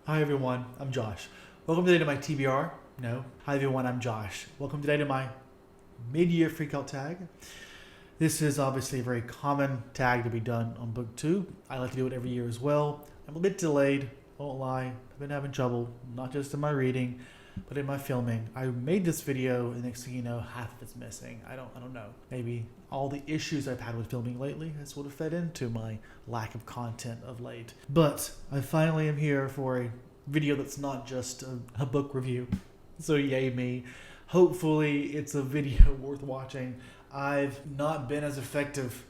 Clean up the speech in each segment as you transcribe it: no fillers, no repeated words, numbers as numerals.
Hi everyone, I'm Josh. Welcome today to my TBR. No. Hi everyone, I'm Josh. Welcome today to my mid-year Freakout Tag. This is obviously a very common tag to be done on BookTube. I like to do it every year as well. I'm a bit delayed, won't lie. I've been having trouble, not just in my reading, but in my filming. I made this video and next thing you know, half of it's missing. I don't know. Maybe all the issues I've had with filming lately has sort of fed into my lack of content of late. But I finally am here for a video that's not just a book review. So yay me. Hopefully it's a video worth watching. I've not been as effective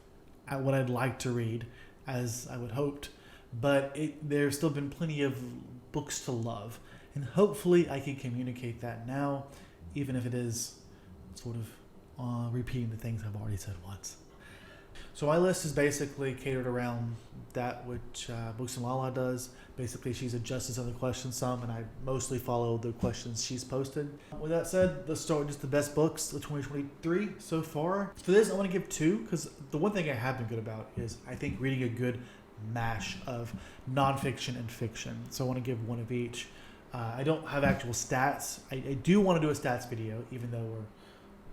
at what I'd like to read as I would hoped, but there's still been plenty of books to love. And hopefully I can communicate that now, even if it is sort of repeating the things I've already said once. So my list is basically catered around that which Books and Lala does. Basically, she's adjusted some of the questions some, and I mostly follow the questions she's posted. With that said, let's start with just the best books of 2023 so far. For this, I want to give two, because the one thing I have been good about is I think reading a good mash of nonfiction and fiction. So I want to give one of each. I don't have actual stats. I do want to do a stats video, even though we're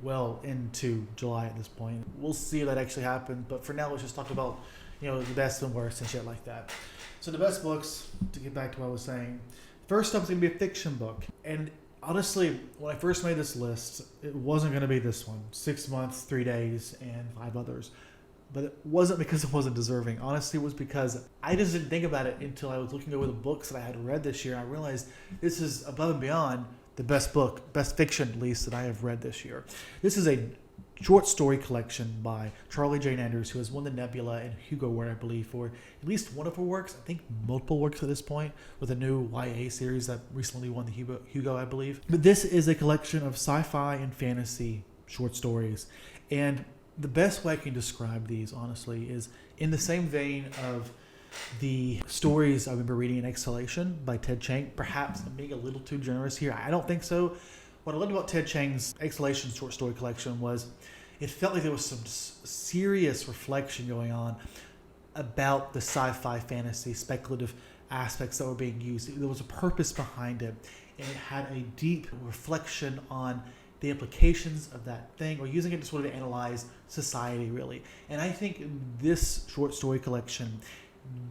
well into July at this point. We'll see if that actually happens, but for now let's just talk about the best and worst and shit like that. So the best books, to get back to what I was saying, first up is going to be a fiction book. And honestly, when I first made this list, it wasn't going to be this one. 6 months, 3 days, and 5 others. But it wasn't because it wasn't deserving. Honestly, it was because I just didn't think about it until I was looking over the books that I had read this year. I realized this is above and beyond the best book, best fiction at least, that I have read this year. This is a short story collection by Charlie Jane Anders, who has won the Nebula and Hugo Award, I believe, for at least one of her works. I think multiple works at this point, with a new YA series that recently won the Hugo, I believe. But this is a collection of sci-fi and fantasy short stories. And the best way I can describe these, honestly, is in the same vein of the stories I remember reading in Exhalation by Ted Chiang. Perhaps I'm being a little too generous here. I don't think so. What I loved about Ted Chiang's Exhalation short story collection was it felt like there was some serious reflection going on about the sci-fi, fantasy, speculative aspects that were being used. There was a purpose behind it, and it had a deep reflection on the implications of that thing, or using it to sort of analyze society, really. And I think this short story collection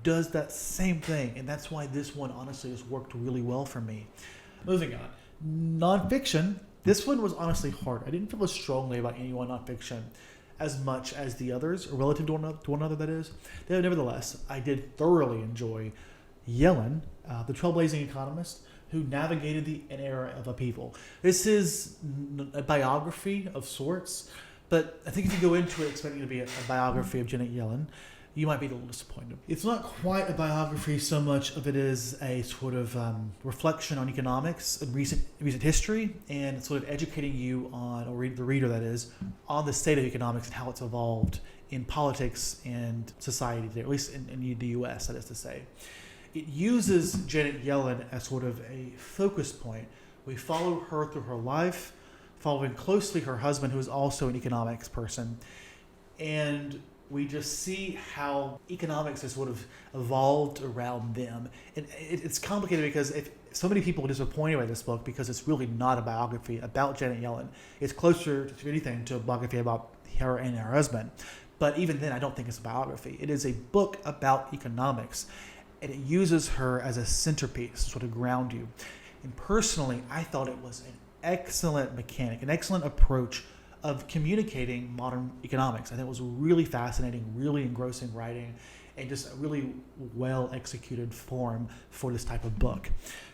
does that same thing, and that's why this one honestly has worked really well for me. Moving on. Nonfiction. This one was honestly hard. I didn't feel as strongly about any one nonfiction as much as the others, or relative to one another, that is. Nevertheless, I did thoroughly enjoy Yellen, the trailblazing economist who navigated an era of upheaval. This is a biography of sorts, but I think if you go into it expecting it to be a biography of Janet Yellen, you might be a little disappointed. It's not quite a biography so much of it is a sort of reflection on economics and recent history, and sort of educating you on, or the reader that is, on the state of economics and how it's evolved in politics and society today, at least in the US, that is to say. It uses Janet Yellen as sort of a focus point. We follow her through her life, following closely her husband, who is also an economics person, and we just see how economics has sort of evolved around them. And it's complicated because if so many people are disappointed by this book because it's really not a biography about Janet Yellen. It's closer to anything to a biography about her and her husband. But even then, I don't think it's a biography. It is a book about economics, and it uses her as a centerpiece to sort of ground you. And personally, I thought it was an excellent mechanic, an excellent approach of communicating modern economics. I think it was really fascinating, really engrossing writing, and just a really well executed form for this type of book.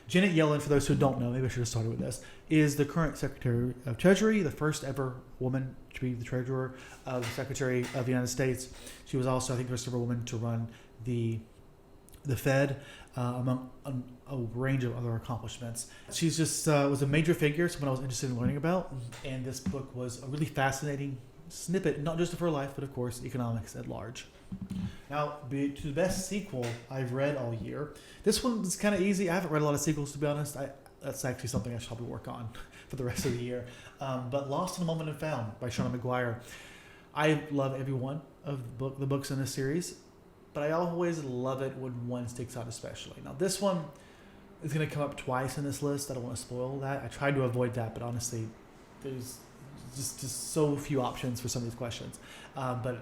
Janet Yellen, for those who don't know, maybe I should have started with this, is the current Secretary of Treasury, the first ever woman to be the Treasurer of the Secretary of the United States. She was also, I think, the first ever woman to run the Fed, among a range of other accomplishments. She's just was a major figure, someone I was interested in learning about, and this book was a really fascinating snippet, not just of her life, but of course economics at large. Now, to the best sequel I've read all year. This one's kind of easy. I haven't read a lot of sequels, to be honest. That's actually something I should probably work on for the rest of the year. But Lost in a Moment and Found by Shauna McGuire. I love every one of the books in this series, but I always love it when one sticks out especially. Now, this one is going to come up twice in this list. I don't want to spoil that. I tried to avoid that, but honestly, there's just so few options for some of these questions. But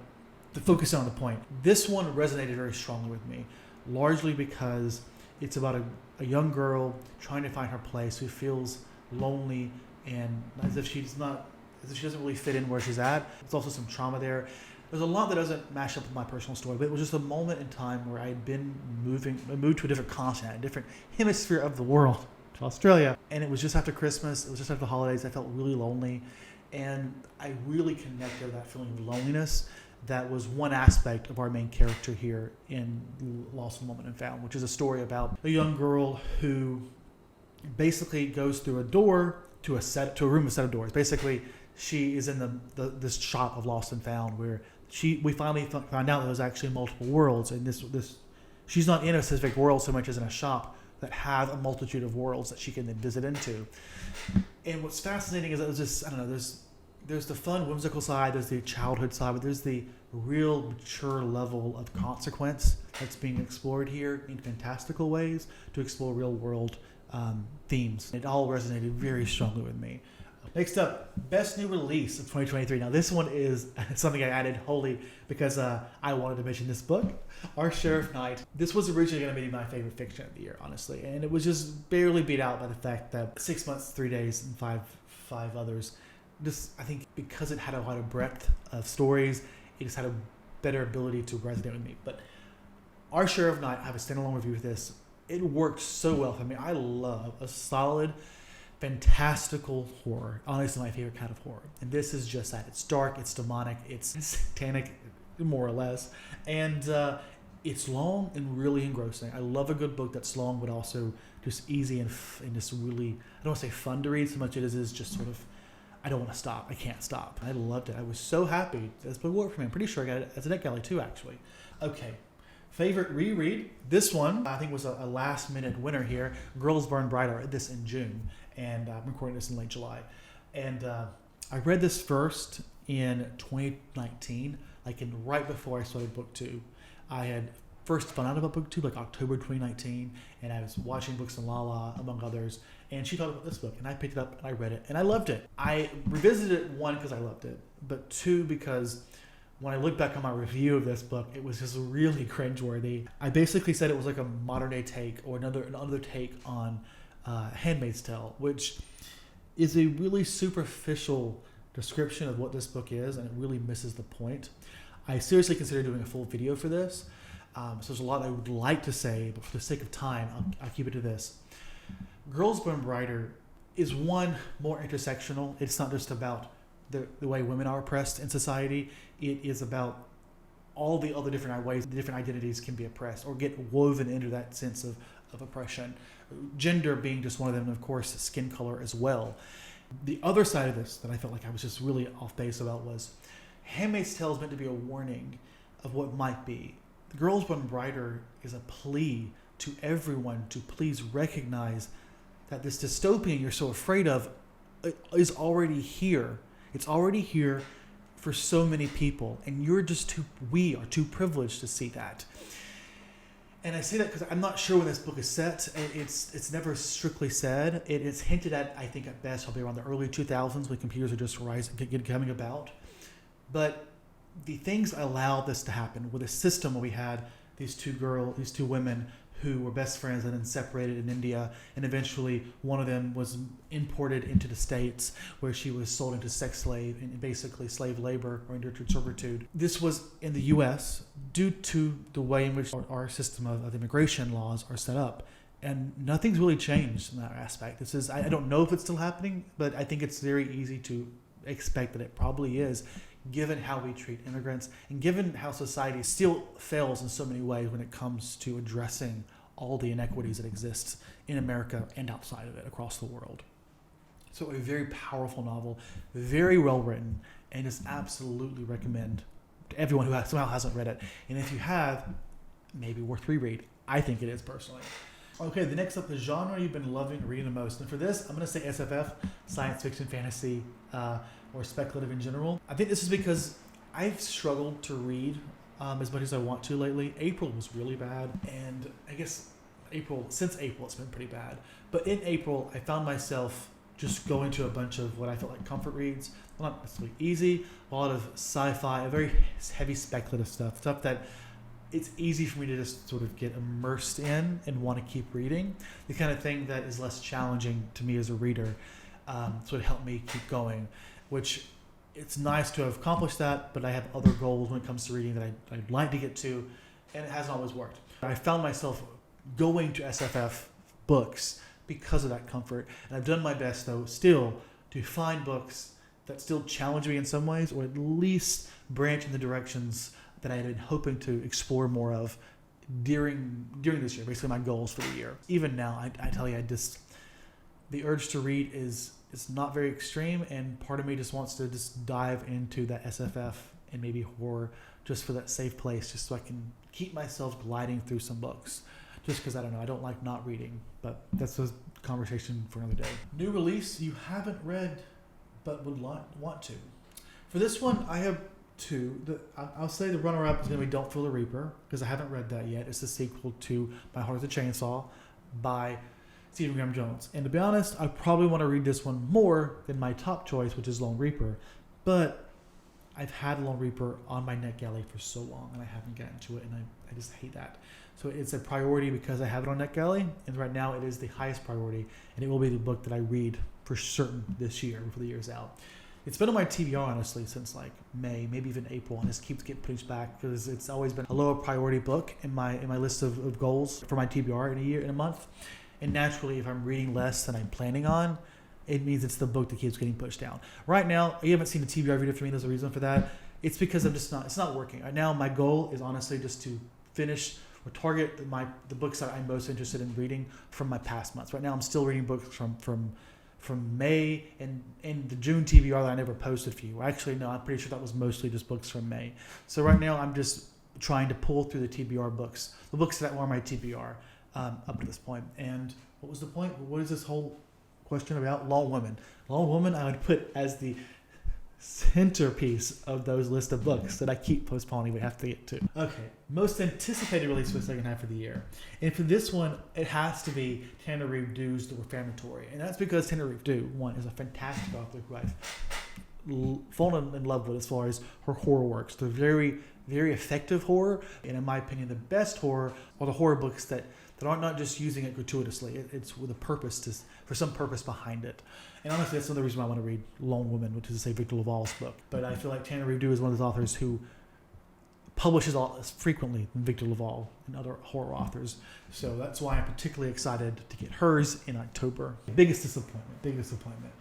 to focus on the point, this one resonated very strongly with me, largely because it's about a young girl trying to find her place who feels lonely and as if she doesn't really fit in where she's at. There's also some trauma there. There's a lot that doesn't match up with my personal story, but it was just a moment in time where I had been moved to a different continent, a different hemisphere of the world, to Australia. And it was just after Christmas. It was just after the holidays. I felt really lonely. And I really connected with that feeling of loneliness. That was one aspect of our main character here in Lost and Woman and Found, which is a story about a young girl who basically goes through a door to a room with a set of doors. Basically, she is in this shop of Lost and Found where we finally found out that there's actually multiple worlds, and this she's not in a specific world so much as in a shop that have a multitude of worlds that she can then visit into. And what's fascinating is that there's the fun, whimsical side, there's the childhood side, but there's the real mature level of consequence that's being explored here in fantastical ways to explore real world themes. It all resonated very strongly with me. Next up, best new release of 2023. Now this one is something I added wholly because I wanted to mention this book, Our Sheriff Knight. This was originally going to be my favorite fiction of the year, honestly, and it was just barely beat out by the fact that 6 months, 3 days, and five others. Just I think because it had a lot of breadth of stories, it just had a better ability to resonate with me. But Our Sheriff Knight, I have a standalone review of this. It worked so well for me. I love a solid, fantastical horror. Honestly, my favorite kind of horror. And this is just that. It's dark, it's demonic, it's satanic, more or less. And it's long and really engrossing. I love a good book that's long, but also just easy and just really, I don't want to say fun to read so much as it is just sort of, I don't want to stop. I can't stop. I loved it. I was so happy. This book worked for me. I'm pretty sure I got it as a NetGalley too, actually. Okay. Favorite reread. This one, I think, was a last-minute winner here. Girls Burn Brighter, this in June. And I'm recording this in late July. And I read this first in 2019, right before I started BookTube. I had first found out about BookTube like October 2019, and I was watching books in Lala, among others, and she talked about this book, and I picked it up and I read it, and I loved it. I revisited it, one, because I loved it, but two, because when I look back on my review of this book, it was just really cringeworthy. I basically said it was like a modern day take or another take on Handmaid's Tale, which is a really superficial description of what this book is, and it really misses the point. I seriously consider doing a full video for this. So there's a lot I would like to say, but for the sake of time, I'll keep it to this. Girls Burn Brighter is one, more intersectional. It's not just about the way women are oppressed in society. It is about all the other different ways the different identities can be oppressed or get woven into that sense of oppression. Gender being just one of them, and of course skin color as well. The other side of this that I felt like I was just really off base about was Handmaid's Tale is meant to be a warning of what might be. The Girls Burn Brighter is a plea to everyone to please recognize that this dystopian you're so afraid of is already here. It's already here for so many people, and we are too privileged to see that. And I say that because I'm not sure when this book is set. It's never strictly said. It's hinted at, I think, at best, probably around the early 2000s when computers are just coming about. But the things allowed this to happen with a system where we had these two women who were best friends and then separated in India, and eventually one of them was imported into the States where she was sold into sex slave and basically slave labor or indentured servitude. This was in the U.S. due to the way in which our system of immigration laws are set up. And nothing's really changed in that aspect. I don't know if it's still happening, but I think it's very easy to expect that it probably is, given how we treat immigrants and given how society still fails in so many ways when it comes to addressing all the inequities that exist in America and outside of it across the world. So a very powerful novel, very well written, and just absolutely recommend to everyone who somehow hasn't read it. And if you have, maybe worth reread. I think it is personally. Okay, the next up, the genre you've been loving reading the most. And for this, I'm going to say SFF, science fiction, fantasy, or speculative in general. I think this is because I've struggled to read as much as I want to lately. April was really bad, and I guess since April, it's been pretty bad. But in April, I found myself just going to a bunch of what I felt like comfort reads. Well, not necessarily easy, a lot of sci-fi, a very heavy speculative stuff that it's easy for me to just sort of get immersed in and want to keep reading. The kind of thing that is less challenging to me as a reader, so it helped me keep going, which it's nice to have accomplished that, but I have other goals when it comes to reading that I'd like to get to, and it hasn't always worked. I found myself going to SFF books because of that comfort, and I've done my best, though, still to find books that still challenge me in some ways, or at least branch in the directions that I had been hoping to explore more of during this year, basically my goals for the year. Even now, I tell you, the urge to read is not very extreme, and part of me just wants to just dive into that SFF and maybe horror just for that safe place, just so I can keep myself gliding through some books. Just because, I don't know, I don't like not reading, but that's a conversation for another day. New release you haven't read but would want to. For this one, I have two. I'll say the runner-up is going to be Don't Fear the Reaper, because I haven't read that yet. It's the sequel to My Heart is a Chainsaw by Stephen Graham Jones. And to be honest, I probably want to read this one more than my top choice, which is Lone Reaper. But I've had Lone Reaper on my NetGalley for so long, and I haven't gotten to it, and I just hate that. So it's a priority because I have it on NetGalley, and right now it is the highest priority, and it will be the book that I read for certain this year before the year's out. It's been on my TBR, honestly, since like May, maybe even April, and just keeps getting pushed back because it's always been a lower priority book in my list of goals for my TBR in a month. And naturally, if I'm reading less than I'm planning on, it means it's the book that keeps getting pushed down. Right now, you haven't seen the TBR video for me. There's a reason for that. It's because it's not working. Right now, my goal is honestly just to finish or target the books that I'm most interested in reading from my past months. Right now, I'm still reading books from May and the June TBR that I never posted for you. Actually, no, I'm pretty sure that was mostly just books from May. So right now, I'm just trying to pull through the TBR books, the books that were on my TBR up to this point. And what was the point? What is this whole question about? Lone Woman. Lone Woman I would put as the centerpiece of those list of books that I keep postponing we have to get to. Okay, most anticipated release for the second half of the year. And for this one, it has to be Tanner Reeve Dew's The Reformatory. And that's because Tanner Reeve Dew, one, is a fantastic author who I've fallen in love with as far as her horror works. They're very, very effective horror, and in my opinion, the best horror are the horror books that aren't not just using it gratuitously. It's with a purpose, for some purpose behind it. And honestly, that's another reason why I want to read Lone Woman, which is, say, Victor LaValle's book. But I feel like Tanner Reeve Dew is one of those authors who publishes frequently than Victor LaValle and other horror authors. So that's why I'm particularly excited to get hers in October. Biggest disappointment.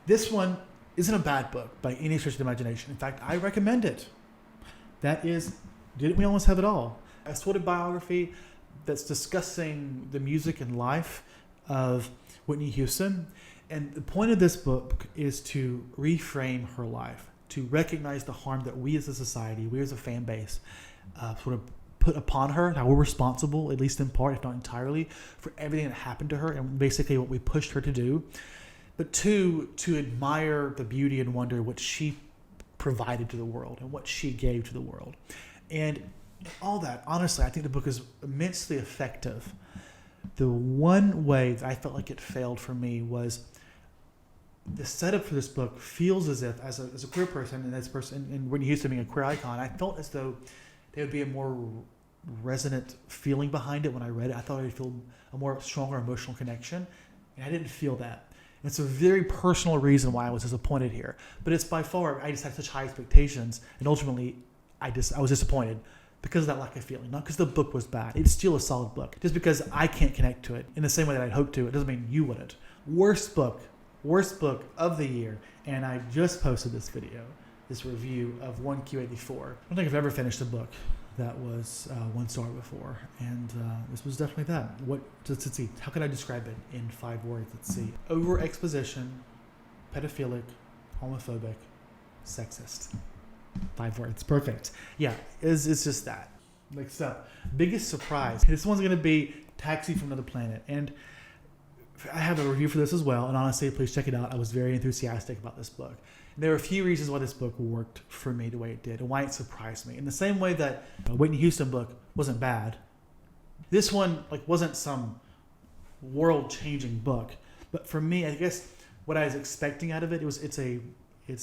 This one isn't a bad book by any stretch of the imagination. In fact, I recommend it. That is, Didn't We Almost Have It All? A sort of biography that's discussing the music and life of Whitney Houston. And the point of this book is to reframe her life, to recognize the harm that we as a society, we as a fan base, sort of put upon her, how we're responsible, at least in part, if not entirely, for everything that happened to her and basically what we pushed her to do. But two, to admire the beauty and wonder what she provided to the world and what she gave to the world. And all that, honestly, I think the book is immensely effective. The one way that I felt like it failed for me was the setup for this book feels as if, as a queer person, and Whitney Houston being a queer icon, I felt as though there would be a more resonant feeling behind it when I read it. I thought I'd feel a more stronger emotional connection, and I didn't feel that. And it's a very personal reason why I was disappointed here. But it's by far, I just had such high expectations, and ultimately, I was disappointed because of that lack of feeling, not because the book was bad. It's still a solid book. Just because I can't connect to it in the same way that I'd hoped to, it doesn't mean you wouldn't. Worst book of the year, and I just posted this video, this review of 1Q84. I don't think I've ever finished a book that was 1 star before, and this was definitely that. Let's see, how can I describe it in 5 words? Let's see. Over exposition, pedophilic, homophobic, sexist. 5 words, perfect. Yeah, it's just that. Next up, biggest surprise. This one's gonna be Taxi from Another Planet, and I have a review for this as well, and honestly, please check it out. I was very enthusiastic about this book. There are a few reasons why this book worked for me the way it did, and why it surprised me. In the same way that a Whitney Houston book wasn't bad, This one like wasn't some world-changing book, but for me, I guess what I was expecting out of it, it's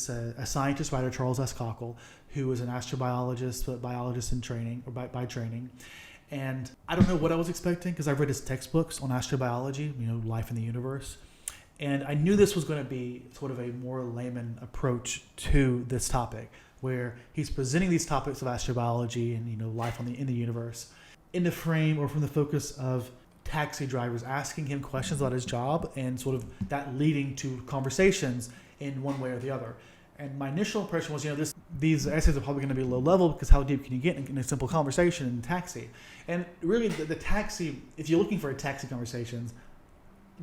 a scientist writer, Charles S. Cockle, who was an astrobiologist, but biologist in training, or by training. And I don't know what I was expecting because I've read his textbooks on astrobiology, life in the universe. And I knew this was going to be sort of a more layman approach to this topic, where he's presenting these topics of astrobiology and life in the universe in the frame or from the focus of taxi drivers asking him questions about his job and sort of that leading to conversations in one way or the other. And my initial impression was, these essays are probably going to be low level because how deep can you get in a simple conversation in a taxi? And really, the taxi, if you're looking for a taxi conversations,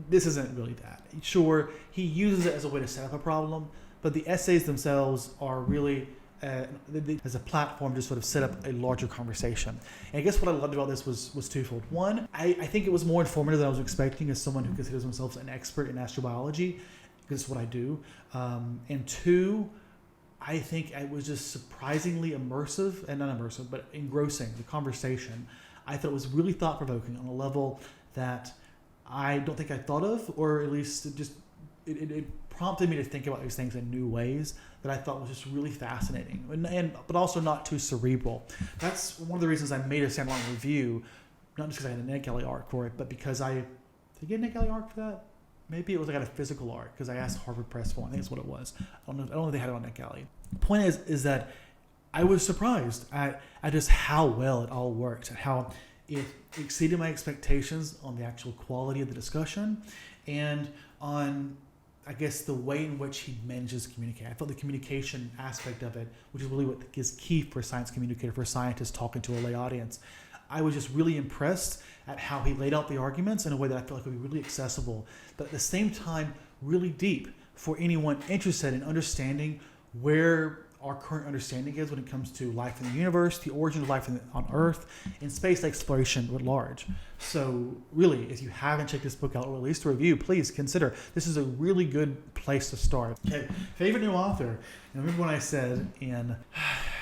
this isn't really that. Sure, he uses it as a way to set up a problem, but the essays themselves are really as a platform to sort of set up a larger conversation. And I guess what I loved about this was twofold. One, I think it was more informative than I was expecting as someone who considers themselves an expert in astrobiology, because it's what I do. And two, I think it was just surprisingly immersive, and not immersive, but engrossing, the conversation. I thought it was really thought-provoking on a level that I don't think I thought of, or at least it prompted me to think about these things in new ways that I thought was just really fascinating, but also not too cerebral. That's one of the reasons I made a standalone review, not just because I had an Ed Kelly arc for it, but because did I get an Ed Kelly arc for that? Maybe it was a physical arc because I asked Harvard Press for one. I think that's what it was. I don't know if they had it on Ed Kelly. The point is that I was surprised at just how well it all worked, and how it exceeded my expectations on the actual quality of the discussion and on, I guess, the way in which he manages to communicate. I felt the communication aspect of it, which is really what is key for a science communicator, for a scientist talking to a lay audience. I was just really impressed at how he laid out the arguments in a way that I felt like would be really accessible, but at the same time, really deep for anyone interested in understanding where our current understanding is when it comes to life in the universe, the origin of life on Earth, and space exploration at large. So really, if you haven't checked this book out, or at least a review, please consider. This is a really good place to start. Okay, favorite new author. And remember when I said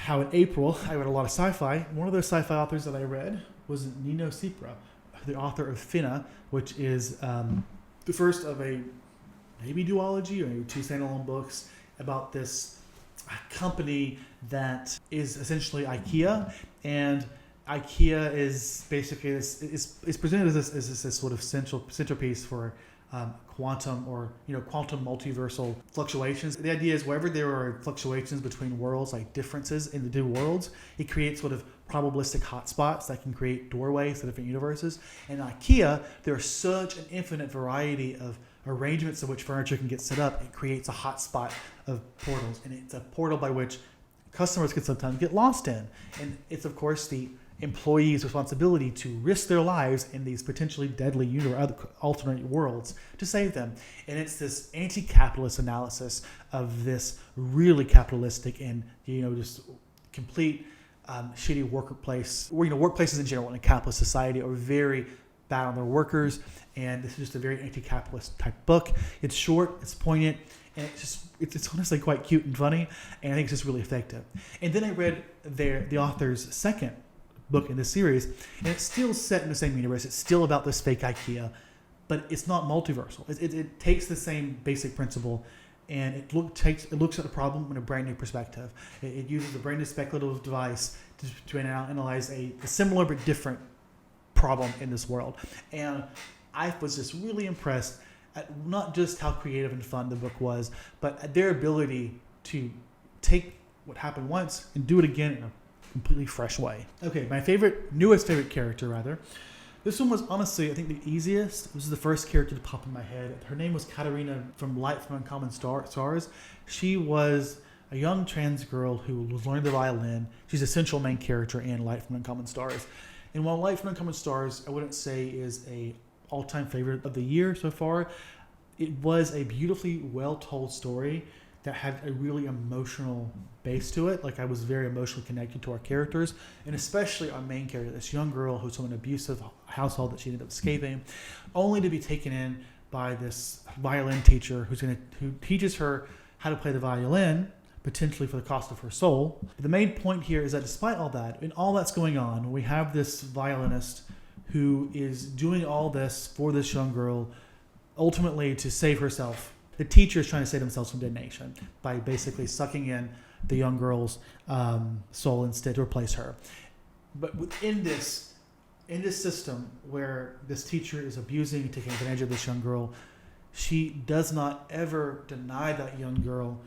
how in April I read a lot of sci-fi. One of those sci-fi authors that I read was Nino Cipra, the author of Finna, which is the first of a maybe duology or maybe two standalone books about this company that is essentially IKEA, and IKEA is basically is presented as this sort of centerpiece for quantum multiversal fluctuations. The idea is wherever there are fluctuations between worlds, like differences in the two worlds, it creates sort of probabilistic hotspots that can create doorways to different universes. And in IKEA, there's such an infinite variety of arrangements in which furniture can get set up. It creates a hotspot of portals, and it's a portal by which customers can sometimes get lost in. And it's, of course, the employees' responsibility to risk their lives in these potentially deadly alternate worlds to save them. And it's this anti-capitalist analysis of this really capitalistic and just complete shitty workplace, where workplaces in general in a capitalist society are very bad on their workers. And this is just a very anti-capitalist type book. It's short, it's poignant, and it's honestly quite cute and funny, and I think it's just really effective. And then I read the author's second book in this series, and it's still set in the same universe. It's still about this fake IKEA, but it's not multiversal. It takes the same basic principle, and it looks at the problem in a brand new perspective. It uses a brand new speculative device to analyze a similar but different problem in this world. And I was just really impressed at not just how creative and fun the book was, but at their ability to take what happened once and do it again in a completely fresh way. Okay, my newest favorite character rather. This one was honestly, I think, the easiest. This is the first character to pop in my head. Her name was Katarina from Light from Uncommon Stars. She was a young trans girl who was learning the violin. She's a central main character in Light from Uncommon Stars. And while Light from Uncommon Stars, I wouldn't say is a all-time favorite of the year so far, it was a beautifully well-told story that had a really emotional base to it. Like, I was very emotionally connected to our characters, and especially our main character, this young girl who's from an abusive household that she ended up escaping, only to be taken in by this violin teacher who teaches her how to play the violin, potentially for the cost of her soul. But the main point here is that despite all that, and all that's going on, we have this violinist who is doing all this for this young girl, ultimately to save herself. The teacher is trying to save themselves from damnation by basically sucking in the young girl's soul instead to replace her. But within this, in this system where this teacher is abusing and taking advantage of this young girl, she does not ever deny that young girl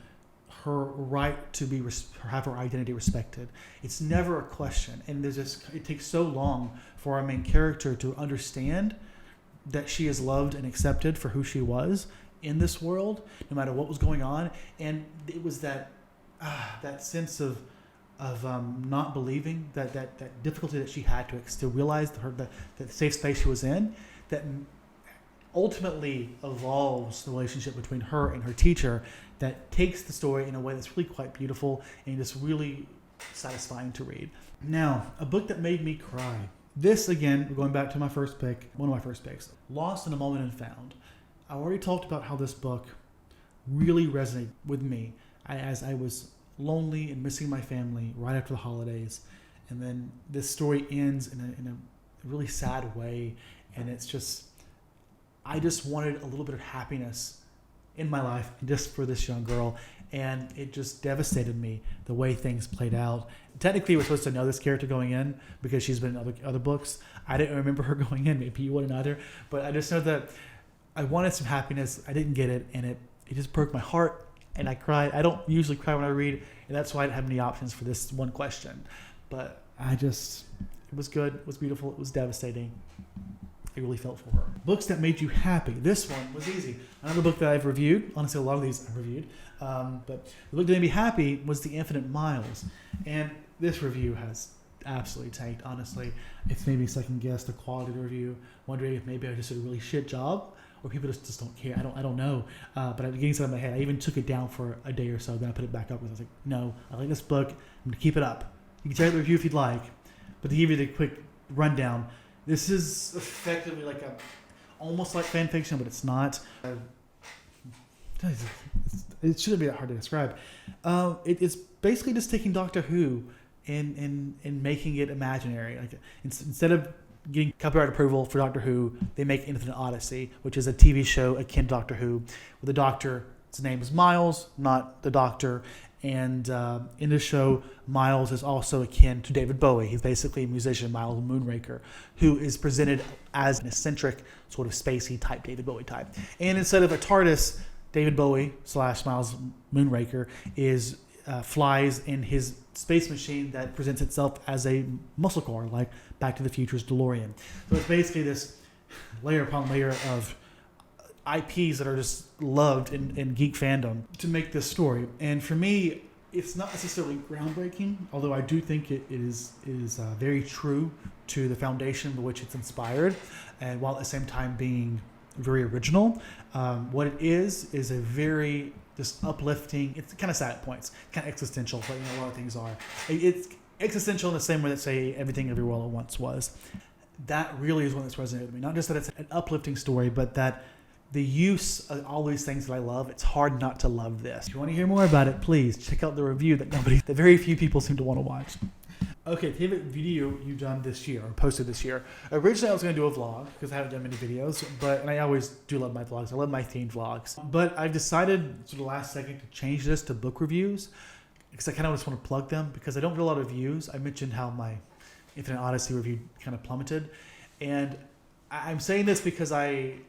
her right to be have her identity respected. It's never a question, and it takes so long for our main character to understand that she is loved and accepted for who she was in this world, no matter what was going on. And it was that sense of not believing, that difficulty that she had to realize the safe space she was in, that ultimately evolves the relationship between her and her teacher, that takes the story in a way that's really quite beautiful and just really satisfying to read. Now, a book that made me cry. This, again, going back to my first pick, one of my first picks, Lost in a Moment and Found. I already talked about how this book really resonated with me as I was lonely and missing my family right after the holidays. And then this story ends in a really sad way. And it's just, I just wanted a little bit of happiness in my life just for this young girl. And it just devastated me the way things played out. Technically, we're supposed to know this character going in because she's been in other books. I didn't remember her going in. Maybe you wouldn't either. But I just know that I wanted some happiness. I didn't get it. And it just broke my heart. And I cried. I don't usually cry when I read. And that's why I didn't have any options for this one question. But it was good. It was beautiful. It was devastating. I really felt for her. Books that made you happy. This one was easy. Another book that I've reviewed. Honestly, a lot of these I've reviewed. But the book that made me happy was The Infinite Miles. And this review has absolutely tanked, honestly. It's made me second guess the quality of the review, wondering if maybe I just did a really shit job or people just don't care. I don't know. But I'm getting something in my head. I even took it down for a day or so. Then I put it back up because I was like, no, I like this book. I'm going to keep it up. You can check out the review if you'd like. But to give you the quick rundown, this is effectively like almost like fan fiction, but it's not. It shouldn't be that hard to describe. It's basically just taking Doctor Who and making it imaginary. Like instead of getting copyright approval for Doctor Who, they make Infinite Odyssey, which is a TV show akin to Doctor Who, with the Doctor. His name is Miles, not the Doctor. And in the show, Miles is also akin to David Bowie. He's basically a musician, Miles Moonraker, who is presented as an eccentric, sort of spacey type David Bowie type. And instead of a TARDIS, David Bowie / Miles Moonraker flies in his space machine that presents itself as a muscle car, like Back to the Future's DeLorean. So it's basically this layer upon layer of IPs that are just loved in geek fandom to make this story. And for me, it's not necessarily groundbreaking, although I do think it is very true to the foundation by which it's inspired, and while at the same time being very original. What it is a very just uplifting, it's kind of sad at points, kind of existential, but a lot of things are. It's existential in the same way that, say, Everything Everywhere All at Once was. That really is one that's resonated with me. Not just that it's an uplifting story, but that the use of all these things that I love, it's hard not to love this. If you want to hear more about it, please check out the review that very few people seem to want to watch. Okay, favorite video you've done this year or posted this year. Originally, I was going to do a vlog because I haven't done many videos, and I always do love my vlogs. I love my themed vlogs, but I've decided to the last second to change this to book reviews because I kind of just want to plug them because I don't get a lot of views. I mentioned how my Infinite Odyssey review kind of plummeted, and I'm saying this because I'm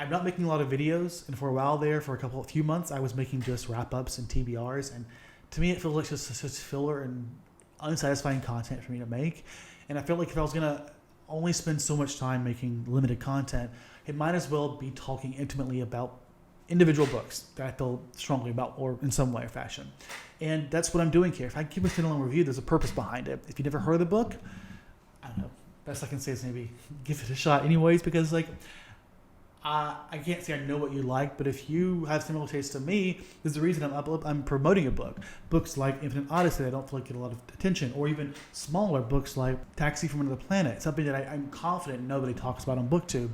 not making a lot of videos, and for a while there, for a few months, I was making just wrap-ups and TBRs, and to me, it feels like just such filler and unsatisfying content for me to make. And I felt like if I was going to only spend so much time making limited content, it might as well be talking intimately about individual books that I feel strongly about or in some way or fashion. And that's what I'm doing here. If I keep a standalone review, there's a purpose behind it. If you never heard of the book, I don't know. Best I can say is maybe give it a shot anyways, because I can't say I know what you like, but if you have similar tastes to me, there's a reason I'm promoting a book. Books like Infinite Odyssey, I don't feel like get a lot of attention, or even smaller books like Taxi from Another Planet, something that I'm confident nobody talks about on BookTube.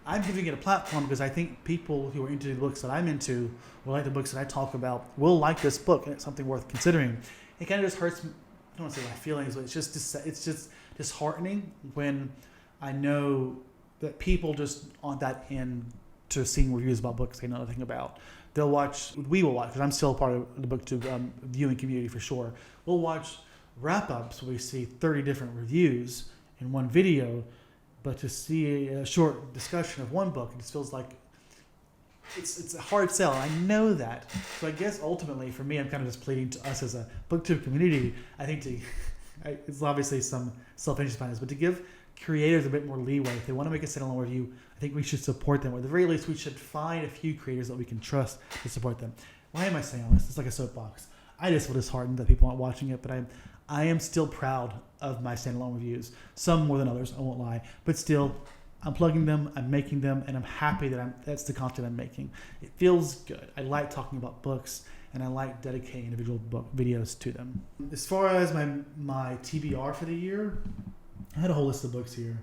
I'm giving it a platform because I think people who are into the books that I'm into, or like the books that I talk about, will like this book, and it's something worth considering. It kind of just hurts, I don't want to say my feelings, but it's just disheartening when I know that people just aren't that in to seeing reviews about books they know nothing about. We will watch, because I'm still part of the booktube viewing community for sure. We'll watch wrap-ups where we see 30 different reviews in one video, but to see a short discussion of one book, it just feels like it's a hard sell. I know that. So I guess ultimately for me, I'm kind of just pleading to us as a booktube community, I think it's obviously some self-interest behind this, but to give creators a bit more leeway. If they want to make a standalone review, I think we should support them, or at the very least, we should find a few creators that we can trust to support them. Why am I saying all this? It's like a soapbox. I just feel disheartened that people aren't watching it, but I am still proud of my standalone reviews. Some more than others, I won't lie, but still, I'm plugging them, I'm making them, and I'm happy that that's the content I'm making. It feels good. I like talking about books, and I like dedicating individual book videos to them. As far as my TBR for the year, I had a whole list of books here.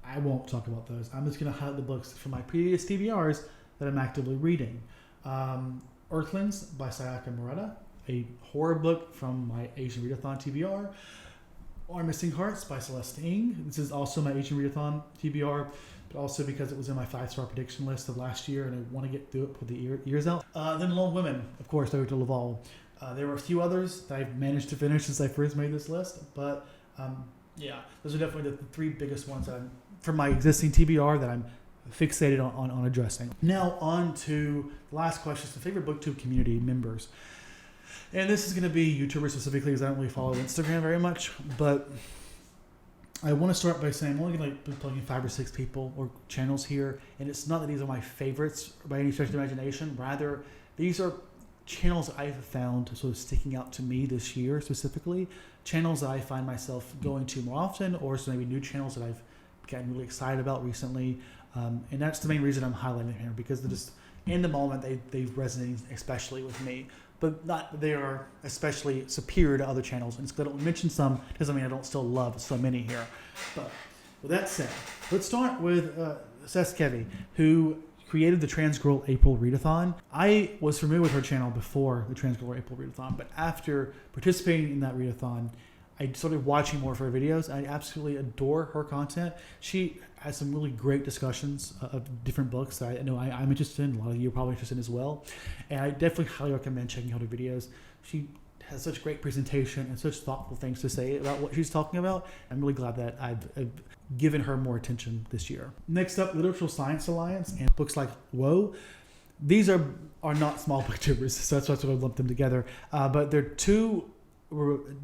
I won't talk about those. I'm just going to highlight the books from my previous TBRs that I'm actively reading. Earthlings by Sayaka Murata, a horror book from my Asian Readathon TBR. Our Missing Hearts by Celeste Ng. This is also my Asian Readathon TBR, but also because it was in my 5-star prediction list of last year and I want to get through it, put the ears out. Then Lone Women, of course, by Victor Laval. There were a few others that I've managed to finish since I first made this list, but yeah, those are definitely the 3 biggest ones from my existing TBR that I'm fixated on addressing. Now on to the last question, the favorite booktube community members. And this is going to be YouTubers specifically because I don't really follow Instagram very much, but I want to start by saying I'm only going to be plugging 5 or 6 people or channels here, and it's not that these are my favorites by any stretch of the imagination. Rather, these are channels that I've found sort of sticking out to me this year specifically, channels that I find myself going to more often, or some maybe new channels that I've gotten really excited about recently, and that's the main reason I'm highlighting here, because they're just in the moment they've resonated especially with me, but not they are especially superior to other channels. And I don't mention some doesn't mean I don't still love so many here. But with that said, let's start with Seth Kevy, who created the Trans Girl April Readathon. I was familiar with her channel before the Trans Girl April Readathon, but after participating in that readathon, I started watching more of her videos. I absolutely adore her content. She has some really great discussions of different books that I know I'm interested in. A lot of you are probably interested in as well. And I definitely highly recommend checking out her videos. She has such great presentation and such thoughtful things to say about what she's talking about. I'm really glad that I've given her more attention this year. Next up, Literature Science Alliance and books like Whoa. These are not small booktubers, so that's why I sort of lumped them together. But they're 2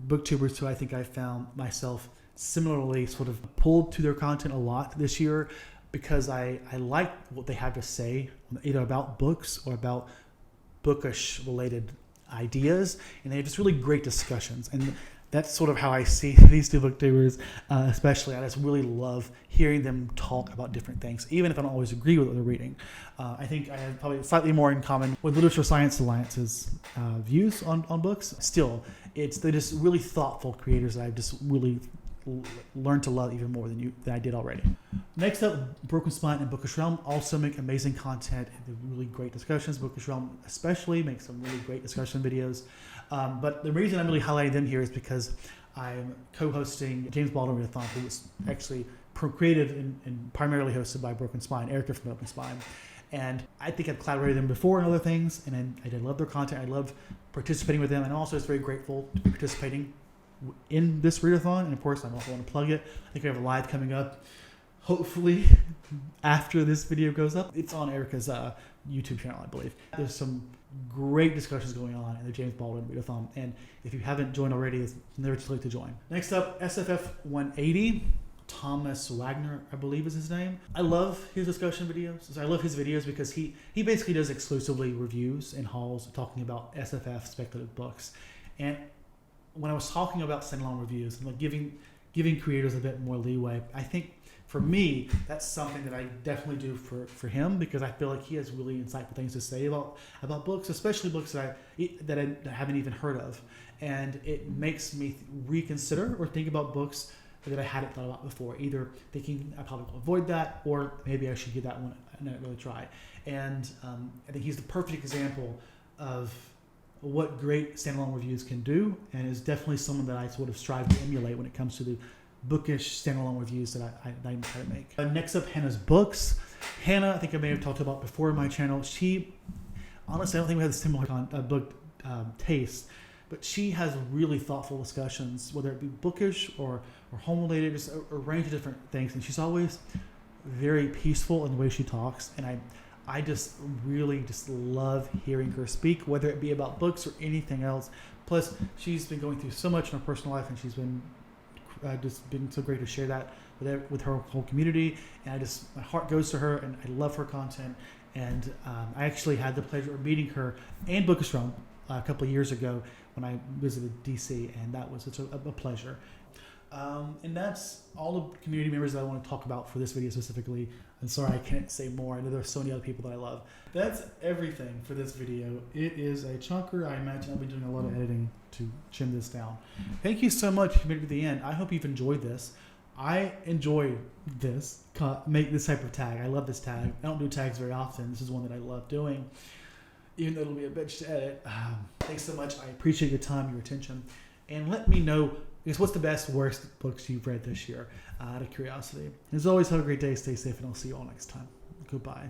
booktubers who I think I found myself similarly sort of pulled to their content a lot this year, because I like what they have to say either about books or about bookish related ideas, and they have just really great discussions. And that's sort of how I see these 2 booktubers, especially. I just really love hearing them talk about different things, even if I don't always agree with what they're reading. I think I have probably slightly more in common with Literature Science Alliance's views on books. Still, they're just really thoughtful creators that I've just really learned to love even more than I did already. Next up, Broken Spine and Bookish Realm also make amazing content and really great discussions. Bookish Realm especially makes some really great discussion videos. But the reason I'm really highlighting them here is because I'm co-hosting James Baldwin Readathon, who was actually created and primarily hosted by Broken Spine, Erica from Broken Spine. And I think I've collaborated with them before in other things, and I love their content. I love participating with them, and I'm also just very grateful to be participating in this readathon. And of course, I also want to plug it. I think we have a live coming up, hopefully after this video goes up. It's on Erica's YouTube channel, I believe. There's some great discussions going on in the James Baldwin Readathon, and if you haven't joined already, it's never too late to join. Next up, SFF 180. Thomas Wagner, I believe is his name. I love his discussion videos. I love his videos because he basically does exclusively reviews and hauls talking about SFF speculative books. And when I was talking about standalone reviews and like giving creators a bit more leeway, I think for me, that's something that I definitely do for him, because I feel like he has really insightful things to say about books, especially books that I haven't even heard of. And it makes me reconsider or think about books that I hadn't thought about before, either thinking I probably will avoid that, or maybe I should give that one a really try. And I think he's the perfect example of what great standalone reviews can do, and is definitely someone that I sort of strive to emulate when it comes to the bookish standalone reviews that I try to make. Next up, Hannah's books. Hannah, I think I may have talked about before in my channel. She, honestly, I don't think we have a similar book taste, but she has really thoughtful discussions, whether it be bookish or home related, just a range of different things. And she's always very peaceful in the way she talks. And I just really just love hearing her speak, whether it be about books or anything else. Plus, she's been going through so much in her personal life, and she's been just been so great to share that with her whole community. And my heart goes to her, and I love her content. And I actually had the pleasure of meeting her and Bookish Realm a couple of years ago when I visited DC, and that was such a pleasure. And that's all the community members that I want to talk about for this video specifically. And sorry, I can't say more. I know there are so many other people that I love. That's everything for this video. It is a chunker. I imagine I'll be doing a lot of editing to trim this down. Thank you so much for making it to the end. I hope you've enjoyed this. I enjoy this type of tag. I love this tag. I don't do tags very often. This is one that I love doing, even though it'll be a bitch to edit. Thanks so much. I appreciate your time, your attention. And let me know, what's the best, worst books you've read this year, out of curiosity. As always, have a great day, stay safe, and I'll see you all next time. Goodbye.